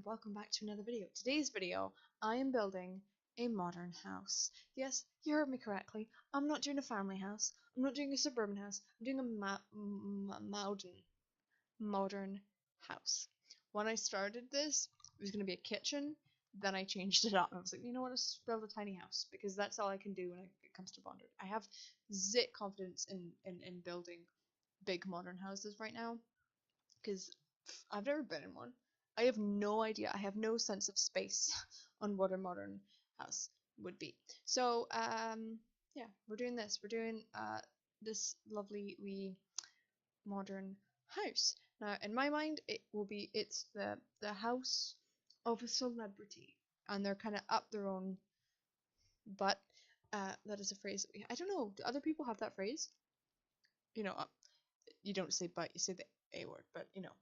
welcome back to another video. Today's video, I am building a modern house. Yes, you heard me correctly. I'm not doing a family house. I'm not doing a suburban house. I'm doing a modern house. When I started this, it was going to be a kitchen. Then I changed it up. I was like, you know what, let's build a tiny house because that's all I can do when it comes to modern. I have zit confidence in building big modern houses right now because I've never been in one. I have no idea. I have no sense of space on what a modern house would be. So, yeah, we're doing this. We're doing this lovely wee modern house. Now, in my mind, it's the house of a celebrity, and they're kind of up their own butt. That is a phrase that I don't know. Do other people have that phrase? You know, you don't say butt, you say the A word, but you know.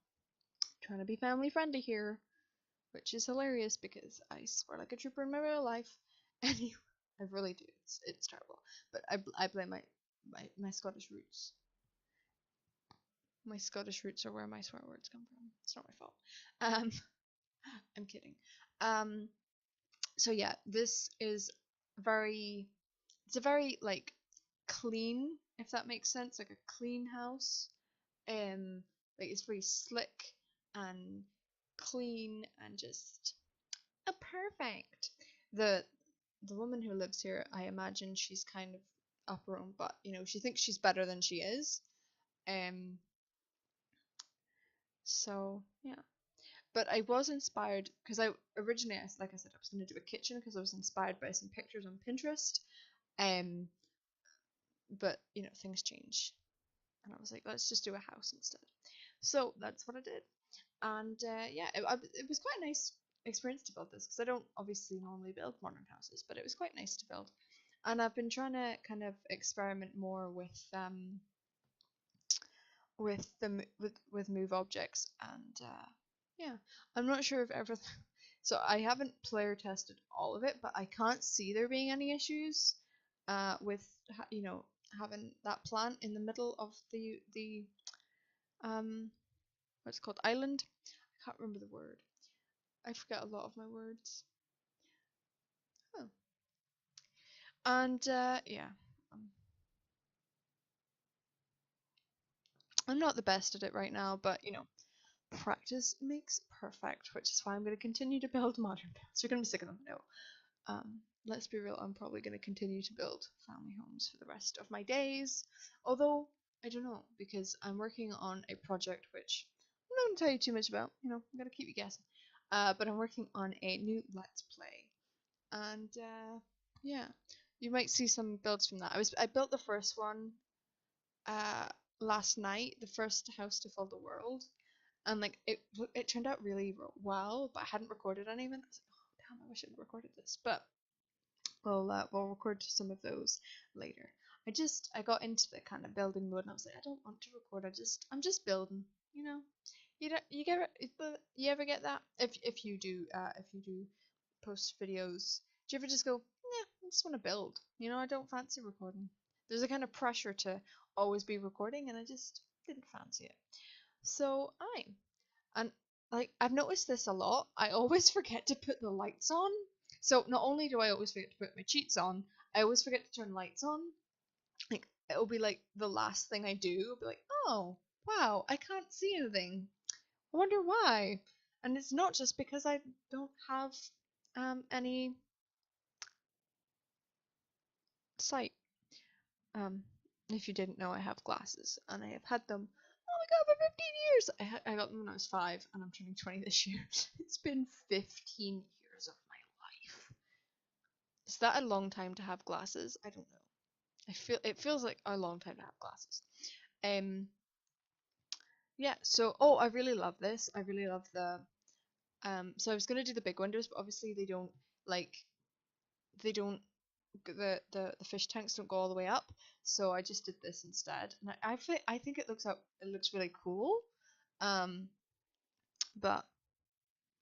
Trying to be family friendly here, which is hilarious because I swear like a trooper in my real life. Anyway, I really do. It's terrible, but I blame my Scottish roots. My Scottish roots are where my swear words come from. It's not my fault. I'm kidding. So yeah, this is it's a very like clean, if that makes sense, like a clean house. Like it's very slick and clean and just perfect. The woman who lives here, I imagine she's kind of up her own butt. You know, she thinks she's better than she is. So yeah. But I was inspired because I originally, like I said, I was going to do a kitchen because I was inspired by some pictures on Pinterest. But you know, things change, and I was like, let's just do a house instead. So that's what I did. And yeah, it was quite a nice experience to build this because I don't obviously normally build modern houses, but it was quite nice to build. And I've been trying to kind of experiment more with move objects, and yeah, I'm not sure if everything. So I haven't player tested all of it, but I can't see there being any issues with you know, having that plant in the middle of the what's it called, island. I can't remember the word. I forget a lot of my words. Oh. And yeah, I'm not the best at it right now, but you know, practice makes perfect, which is why I'm going to continue to build modern builds. You're going to be sick of them. No. Let's be real, I'm probably going to continue to build family homes for the rest of my days. Although, I don't know, because I'm working on a project which I'm not going to tell you too much about. You know, I'm going to keep you guessing. But I'm working on a new Let's Play. And yeah, you might see some builds from that. I built the first one last night, the first house to fill the world. And like it turned out really well, but I hadn't recorded any of it. I was like, oh damn, I wish I'd recorded this. But we'll record some of those later. I got into the kind of building mode and I was like, I don't want to record. I'm just building, you know. You ever get that? If you do post videos, do you ever just go, yeah, I just want to build. You know, I don't fancy recording. There's a kind of pressure to always be recording and I just didn't fancy it. So and like I've noticed this a lot. I always forget to put the lights on. So not only do I always forget to put my cheats on, I always forget to turn lights on. Like it'll be like the last thing I do. I'll be like, oh wow, I can't see anything. I wonder why. And it's not just because I don't have any sight. If you didn't know, I have glasses and I have had them. Oh my god, for 15 years! I got them when I was 5 and I'm turning 20 this year. It's been 15 years of my life. Is that a long time to have glasses? I don't know. It feels like a long time to have glasses. Yeah, so I really love this. I really love the so I was gonna do the big windows, but obviously they don't the fish tanks don't go all the way up, so I just did this instead. And I think it looks really cool. But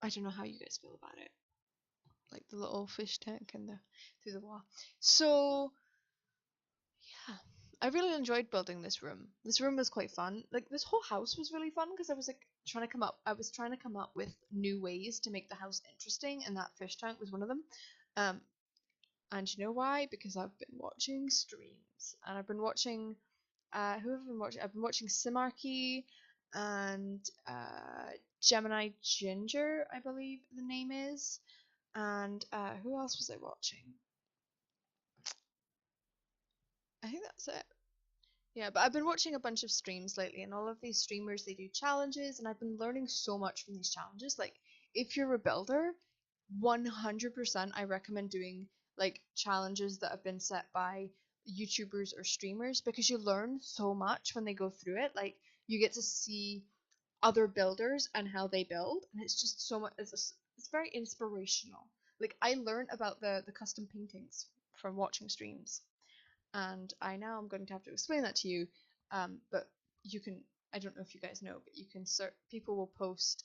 I don't know how you guys feel about it. Like the little fish tank and the through the wall. So yeah, I really enjoyed building this room. This room was quite fun. Like this whole house was really fun because I was like I was trying to come up with new ways to make the house interesting, and that fish tank was one of them. Um, and you know why? Because I've been watching streams, and I've been watching who have I been watching? I've been watching Simarchy and Gemini Ginger, I believe the name is. And who else was I watching? I think that's it. Yeah, but I've been watching a bunch of streams lately, and all of these streamers, they do challenges, and I've been learning so much from these challenges. Like, if you're a builder, 100% I recommend doing like challenges that have been set by YouTubers or streamers because you learn so much when they go through it. Like, you get to see other builders and how they build, and it's just so much. It's very inspirational. Like, I learned about the custom paintings from watching streams, and I'm going to have to explain that to you. But you can, I don't know if you guys know, but you can search. People will post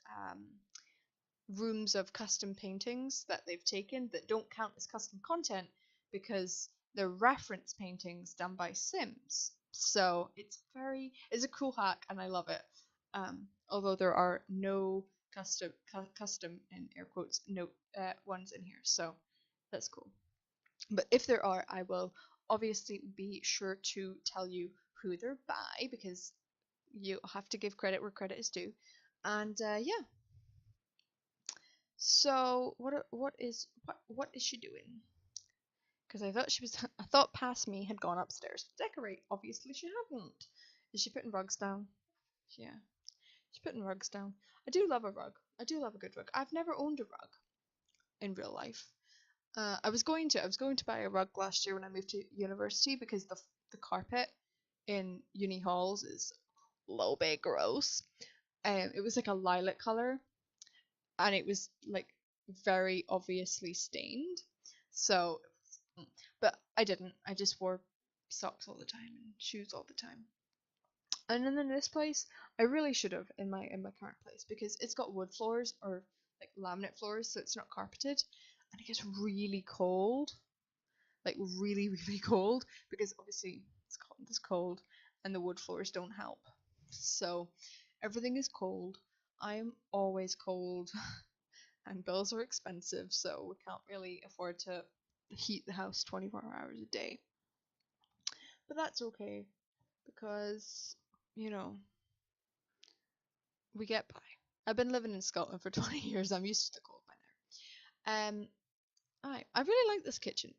rooms of custom paintings that they've taken that don't count as custom content because they're reference paintings done by Sims. So it's a cool hack, and I love it. Although there are no custom in air quotes no ones in here, so that's cool. But if there are, I will obviously be sure to tell you who they're by because you have to give credit where credit is due. And yeah. So what is she doing? Because I thought past me had gone upstairs to decorate. Obviously she hadn't. Is she putting rugs down? Yeah, she's putting rugs down. I do love a rug. I do love a good rug. I've never owned a rug in real life. I was going to buy a rug last year when I moved to university because the carpet in uni halls is a little bit gross. It was like a lilac color, and it was like very obviously stained. So, but I didn't. I just wore socks all the time and shoes all the time. And then in this place, I really should have in my current place because it's got wood floors or like laminate floors, so it's not carpeted, and it gets really cold, like really really cold because obviously it's cold, and the wood floors don't help. So everything is cold. I'm always cold. And bills are expensive, so we can't really afford to heat the house 24 hours a day. But that's okay because, you know, we get by. I've been living in Scotland for 20 years. I'm used to the cold by now. I really like this kitchen.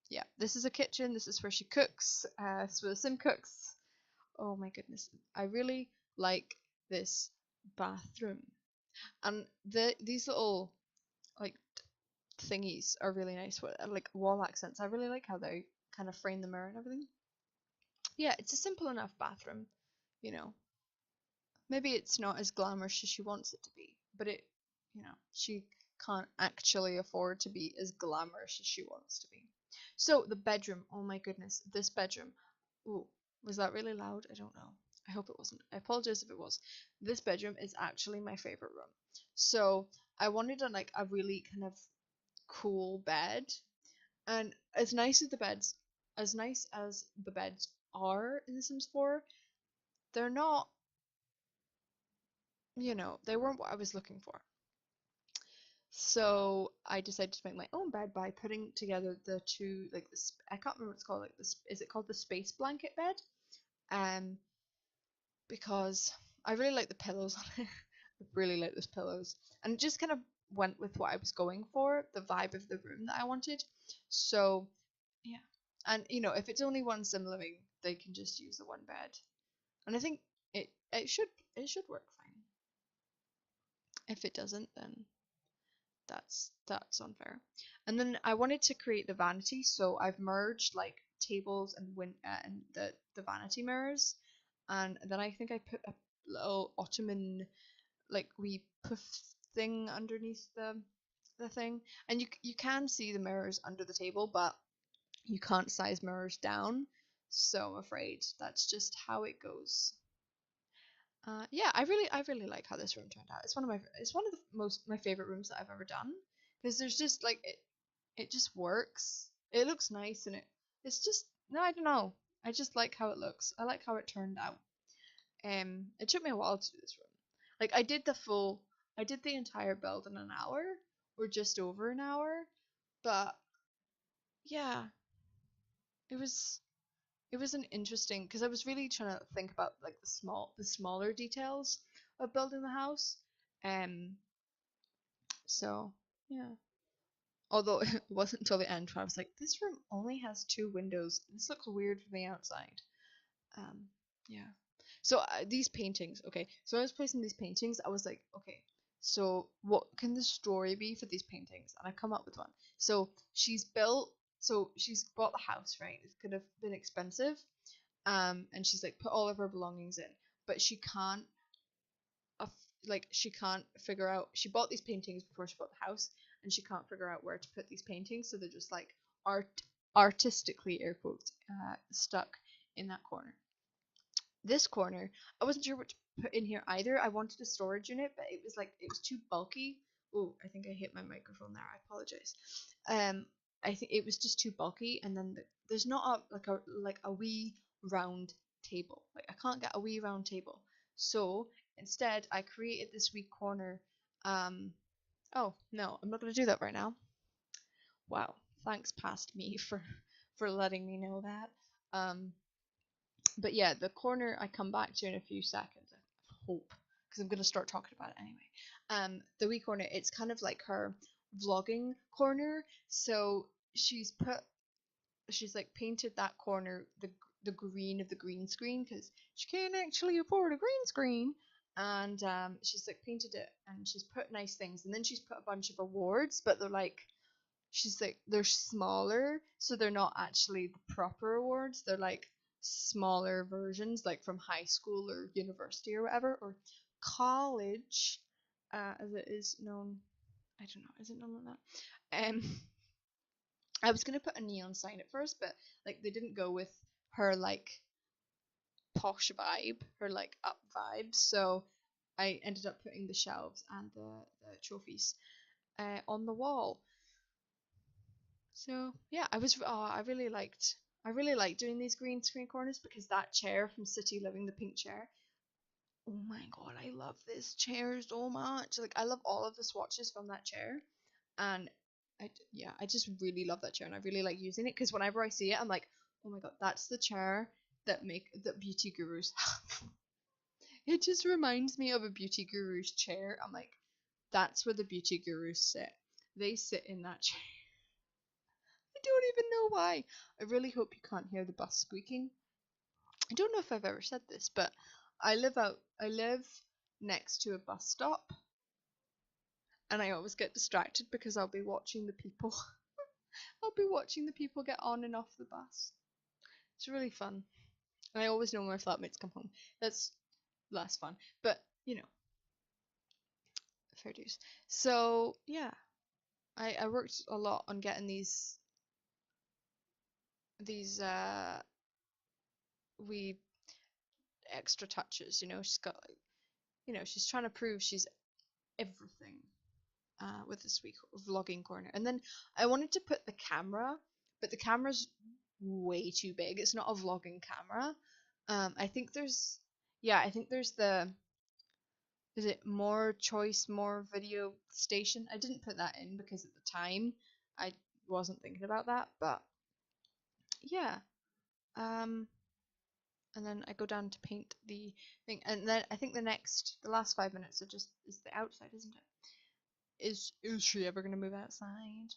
Yeah, this is a kitchen. This is where she cooks. This is where Sim cooks. Oh my goodness, I really like this bathroom, and these little like thingies are really nice with like wall accents. I really like how they kind of frame the mirror and everything. Yeah, it's a simple enough bathroom, you know. Maybe it's not as glamorous as she wants it to be, but she can't actually afford to be as glamorous as she wants to be. So the bedroom, oh my goodness, this bedroom. Ooh, was that really loud? I don't know. I hope it wasn't. I apologize if it was. This bedroom is actually my favorite room. So I wanted a really kind of cool bed, and as nice as the beds are in The Sims 4, they're not, they weren't what I was looking for. So I decided to make my own bed by putting together the two, like this, I can't remember what it's called, like this, is it called the space blanket bed? Because I really like the pillows on it. I really like those pillows, and it just kind of went with what I was going for, the vibe of the room that I wanted. So yeah, and if it's only one sim living, they can just use the one bed, and I think it should work fine. If it doesn't, then that's unfair. And then I wanted to create the vanity, so I've merged like tables and the vanity mirrors, and then I think I put a little ottoman like wee puff thing underneath the thing, and you can see the mirrors under the table, but you can't size mirrors down, so I'm afraid that's just how it goes. Yeah, I really like how this room turned out. It's one of the my favorite rooms that I've ever done because there's just like it just works. It looks nice, and it's just, no, I don't know. I just like how it looks. I like how it turned out. It took me a while to do this room. Like I did the entire build in an hour or just over an hour, but yeah, it was it was an interesting because I was really trying to think about like the smaller details of building the house. Um, so yeah. Although it wasn't until the end where I was like, this room only has two windows. This looks weird from the outside. Um, yeah. So these paintings, okay. So I was placing these paintings. I was like, okay. So what can the story be for these paintings? And I come up with one. So she's built. So she's bought the house, right? It could have been expensive. And she's like put all of her belongings in, but she can't. Like she can't figure out. She bought these paintings before she bought the house, and she can't figure out where to put these paintings. So they're just like artistically air quotes stuck in that corner. This corner, I wasn't sure what to put in here either. I wanted a storage unit, but it was too bulky. Oh, I think I hit my microphone there. I apologize. Um, I think it was just too bulky, and then there's not a wee round table. Like I can't get a wee round table. So instead, I created this wee corner. Oh no, I'm not gonna do that right now. Wow, thanks past me for letting me know that. Um, but yeah, the corner I come back to in a few seconds. I hope, because I'm gonna start talking about it anyway. The wee corner, it's kind of like her vlogging corner. So she's like painted that corner the green of the green screen because she can't actually afford a green screen. And she's like painted it and she's put nice things and then she's put a bunch of awards, but they're like she's like they're smaller, so they're not actually the proper awards. They're like smaller versions, like from high school or university or whatever, or college, as it is known. I don't know. Is it known like that? I was gonna put a neon sign at first, but like they didn't go with her like posh vibe, her like up vibe. So I ended up putting the shelves and the trophies on the wall. So yeah, I really liked doing these green screen corners because that chair from City Living, the pink chair. Oh my god, I love this chair so much. Like I love all of the swatches from that chair, and yeah, I just really love that chair, and I really like using it because whenever I see it, I'm like, oh my god, that's the chair that beauty gurus have. It just reminds me of a beauty guru's chair. I'm like, that's where the beauty gurus sit. They sit in that chair. I don't even know why. I really hope you can't hear the bus squeaking. I don't know if I've ever said this, but I live next to a bus stop and I always get distracted because I'll be watching the people. I'll be watching the people get on and off the bus. It's really fun. And I always know when my flatmates come home. That's less fun. But, you know, fair dues. So, yeah. I worked a lot on getting these wee extra touches, you know, she's got like she's trying to prove she's everything with this week vlogging corner. And then I wanted to put the camera, but the camera's way too big. It's not a vlogging camera. I think there's I think there's the is it more choice, more video station. I didn't put that in because at the time I wasn't thinking about that, but yeah. Um, and then I go down to paint the thing, and then I think the last 5 minutes are just is the outside, isn't it? Is she ever gonna move outside?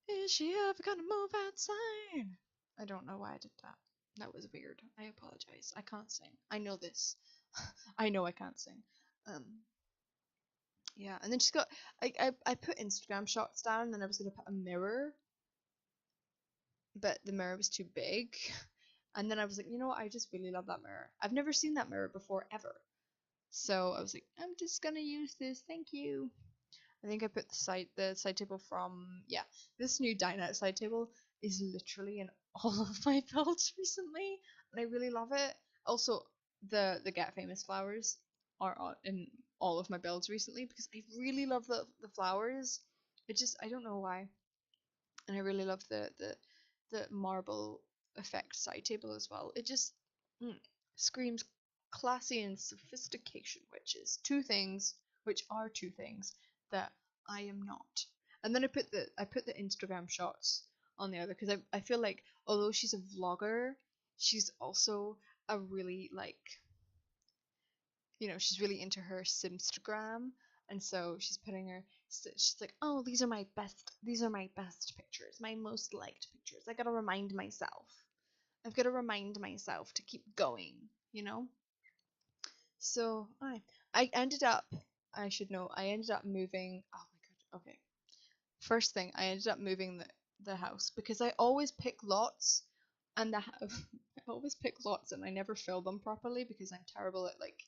Is she ever gonna move outside? I don't know why I did that. That was weird. I apologize. I can't sing. I know this. I know I can't sing. Um, yeah, and then she's got I put Instagram shots down, and then I was gonna put a mirror, but the mirror was too big. And then I was like, you know what? I just really love that mirror. I've never seen that mirror before ever. So I was like, I'm just gonna use this. Thank you. I think I put the side table from this new dinette side table is literally in all of my builds recently, and I really love it. Also, the Get Famous flowers are in all of my builds recently because I really love the flowers. I don't know why, and I really love the marble effect side table as well. It just screams classy and sophistication, which are two things that I am not. And then I put the Instagram shots on the other because I feel like although she's a vlogger, she's also a really like, you know, she's really into her Simstagram, and so she's putting her. She's like, oh, these are my best pictures, my most liked pictures. I gotta remind myself. I've got to remind myself to keep going, you know. So I ended up. I should know. I ended up moving. Oh my god. Okay. First thing, I ended up moving the house because I always pick lots, and I always pick lots and I never fill them properly because I'm terrible at like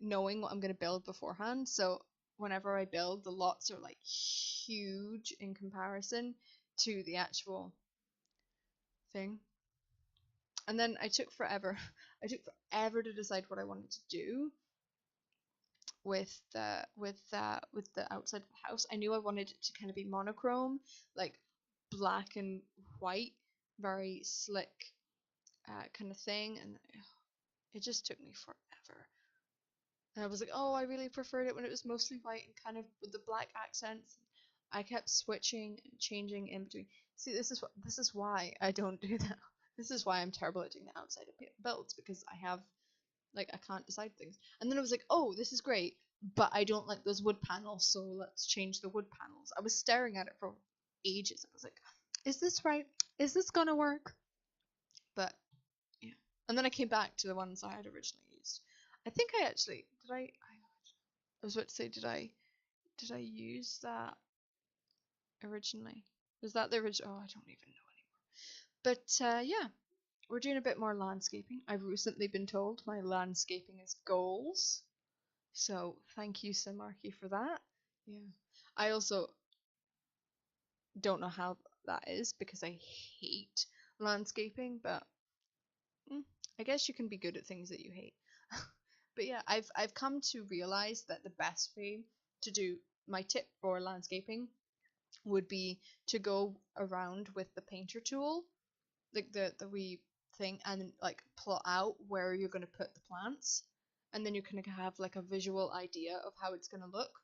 knowing what I'm going to build beforehand. So whenever I build, the lots are like huge in comparison to the actual thing. And then I took forever. I took forever to decide what I wanted to do with the outside of the house. I knew I wanted it to kind of be monochrome, like black and white, very slick kind of thing, and it just took me forever. And I was like, oh, I really preferred it when it was mostly white and kind of with the black accents. I kept switching and changing in between. See, this is why I don't do that. This is why I'm terrible at doing the outside of builds, because I have like I can't decide things. And then I was like, oh, this is great, but I don't like those wood panels, so let's change the wood panels. I was staring at it for ages. I was like, is this right? Is this gonna work? But yeah. And then I came back to the ones I had originally used. I think I actually did. I was about to say, did I use that originally? Was that the original? Oh, I don't even know anymore. But yeah, we're doing a bit more landscaping. I've recently been told my landscaping is goals. So thank you, Samarki, for that. Yeah. I also don't know how that is because I hate landscaping, but I guess you can be good at things that you hate. But yeah, I've come to realize that the best way to do my tip for landscaping would be to go around with the painter tool, like the wee thing, and like plot out where you're going to put the plants, and then you kind of have like a visual idea of how it's going to look,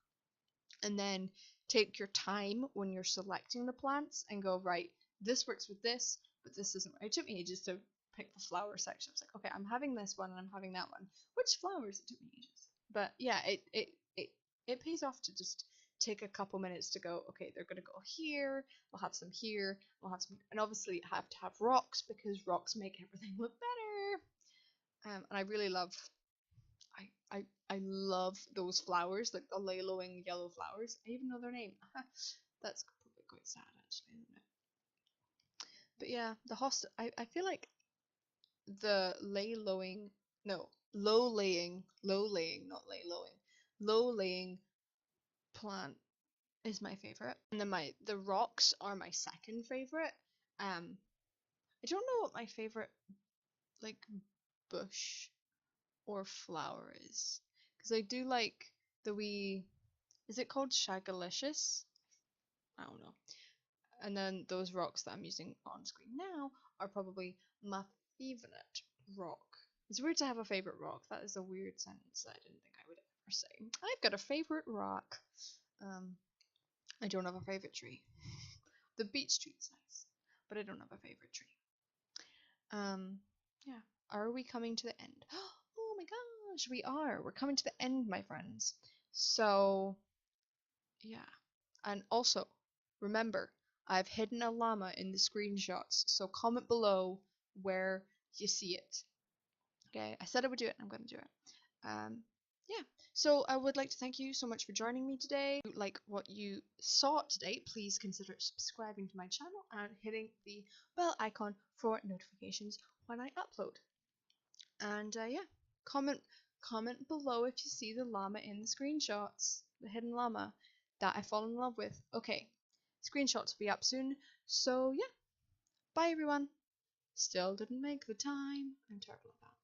and then take your time when you're selecting the plants and go, right, this works with this, but this isn't right. It took me ages to pick the flower section. I was like, okay, I'm having this one and I'm having that one. Which flowers? It took me ages. But yeah, it pays off to just take a couple minutes to go, okay, they're gonna go here, we'll have some here, we'll have some, and obviously have to have rocks because rocks make everything look better. And I really love, I love those flowers, like the yellowing yellow flowers. I even know their name. That's probably quite sad, actually, isn't it? But yeah, the hostel. I feel like the low laying, not lay lowing, low laying plant is my favorite, and then the rocks are my second favorite. I don't know what my favorite like bush or flower is, because I do like the wee. Is it called Shagalicious? I don't know. And then those rocks that I'm using on screen now are probably my favorite rock. It's weird to have a favorite rock. That is a weird sentence that I didn't think I would ever say. I've got a favorite rock. I don't have a favorite tree. The beech tree is nice, but I don't have a favorite tree. Yeah. Are we coming to the end? Oh my gosh, we are. We're coming to the end, my friends. So, yeah. And also, remember, I've hidden a llama in the screenshots, so comment below where you see it. Okay, I said I would do it, I'm going to do it. Yeah, so I would like to thank you so much for joining me today. If you like what you saw today, please consider subscribing to my channel and hitting the bell icon for notifications when I upload. And yeah, comment below if you see the llama in the screenshots, the hidden llama that I fall in love with. Okay, screenshots will be up soon. So yeah, bye everyone. Still didn't make the time. I'm terrible at that.